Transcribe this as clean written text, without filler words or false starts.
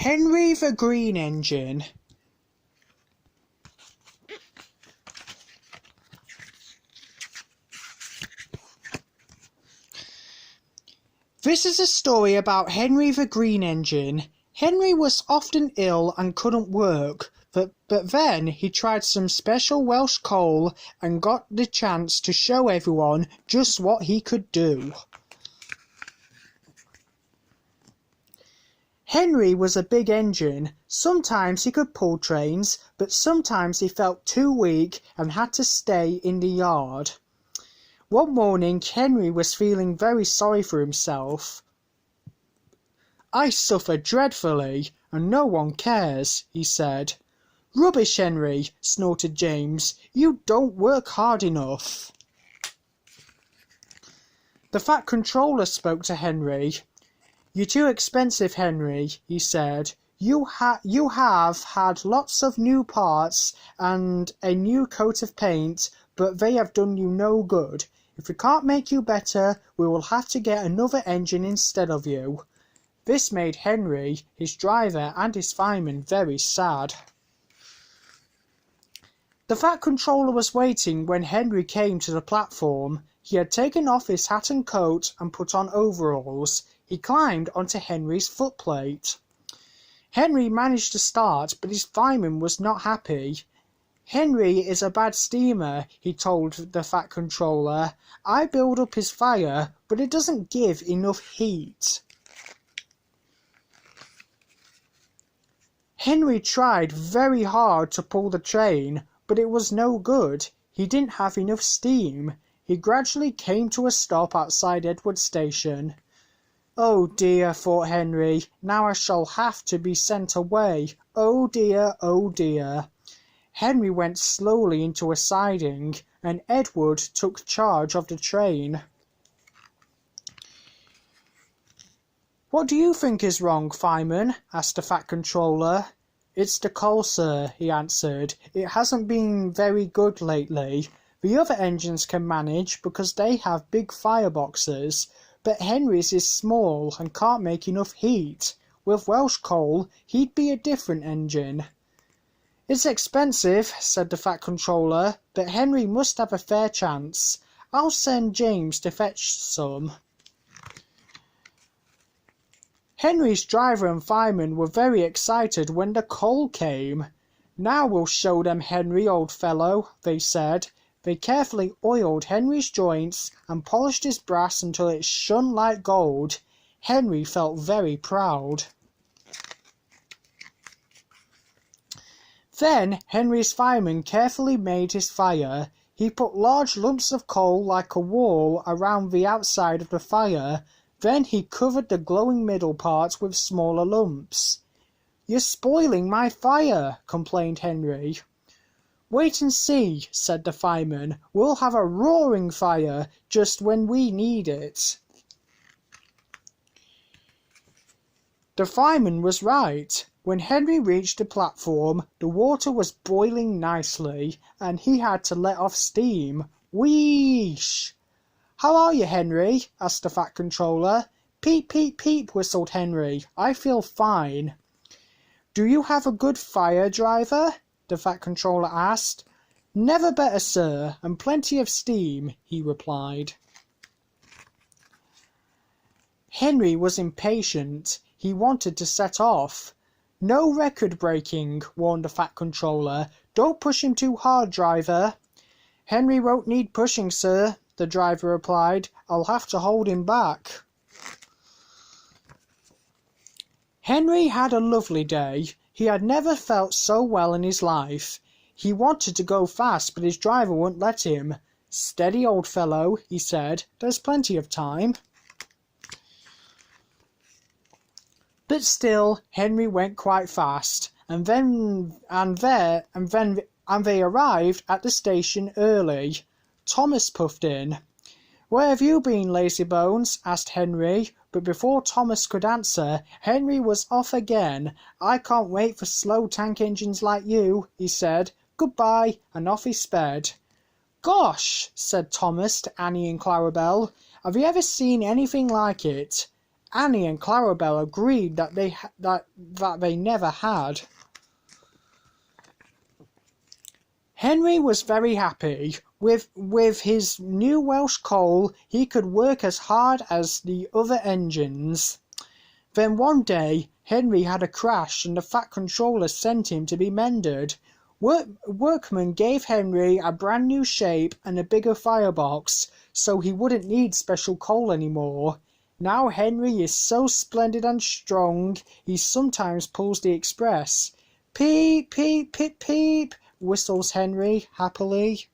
Henry the Green Engine. This is a story about Henry the Green Engine. Henry was often ill and couldn't work, but then he tried some special Welsh coal and got the chance to show everyone just what he could do. Henry was a big engine. Sometimes he could pull trains, but sometimes he felt too weak and had to stay in the yard. One morning, Henry was feeling very sorry for himself. "I suffer dreadfully, and no one cares," he said. "Rubbish, Henry," snorted James. "You don't work hard enough." The Fat Controller spoke to Henry. "You're too expensive, Henry," he said. You have had lots of new parts and a new coat of paint, but they have done you no good. If we can't make you better, we will have to get another engine instead of you." This made Henry, his driver and his fireman very sad. The Fat Controller was waiting when Henry came to the platform. He had taken off his hat and coat and put on overalls. He climbed onto Henry's footplate. Henry managed to start, but his fireman was not happy. "Henry is a bad steamer," he told the Fat Controller. "I build up his fire, but it doesn't give enough heat." Henry tried very hard to pull the train, but it was no good. He didn't have enough steam. He gradually came to a stop outside Edward Station. "Oh dear," thought Henry, "now I shall have to be sent away. Oh dear, oh dear." Henry went slowly into a siding, and Edward took charge of the train. "What do you think is wrong, fireman?" asked the Fat Controller. "It's the coal, sir," he answered. "It hasn't been very good lately. The other engines can manage because they have big fireboxes, but Henry's is small and can't make enough heat. With Welsh coal, he'd be a different engine." "It's expensive," said the Fat Controller, "but Henry must have a fair chance. I'll send James to fetch some." Henry's driver and fireman were very excited when the coal came. "Now we'll show them, Henry, old fellow," they said. They carefully oiled Henry's joints and polished his brass until it shone like gold. Henry felt very proud. Then Henry's fireman carefully made his fire. He put large lumps of coal like a wall around the outside of the fire. Then he covered the glowing middle part with smaller lumps. "You're spoiling my fire," complained Henry. "Wait and see," said the fireman. "We'll have a roaring fire just when we need it." The fireman was right. When Henry reached the platform, the water was boiling nicely, and he had to let off steam. Wheesh! "How are you, Henry?" asked the Fat Controller. "Peep, peep, peep," whistled Henry. "I feel fine." "Do you have a good fire, driver?" the Fat Controller asked. "Never better, sir, and plenty of steam," he replied. Henry was impatient. He wanted to set off. "No record breaking," warned the Fat Controller. "Don't push him too hard, driver." "Henry won't need pushing, sir," the driver replied. "I'll have to hold him back." Henry had a lovely day. He had never felt so well in his life. He wanted to go fast, but his driver wouldn't let him. "Steady, old fellow," he said. "There's plenty of time." But still, Henry went quite fast, and they arrived at the station early. Thomas puffed in. "Where have you been, lazybones?" asked Henry, but before Thomas could answer, Henry was off again. "I can't wait for slow tank engines like you," he said. "Goodbye," and off he sped. "Gosh!" said Thomas to Annie and Clarabel. "Have you ever seen anything like it?" Annie and Clarabelle agreed that they never had. Henry was very happy. With his new Welsh coal, he could work as hard as the other engines. Then one day, Henry had a crash and the Fat Controller sent him to be mended. Workmen gave Henry a brand new shape and a bigger firebox, so he wouldn't need special coal anymore. Now Henry is so splendid and strong, he sometimes pulls the express. Peep, peep, peep, peep, whistles Henry happily.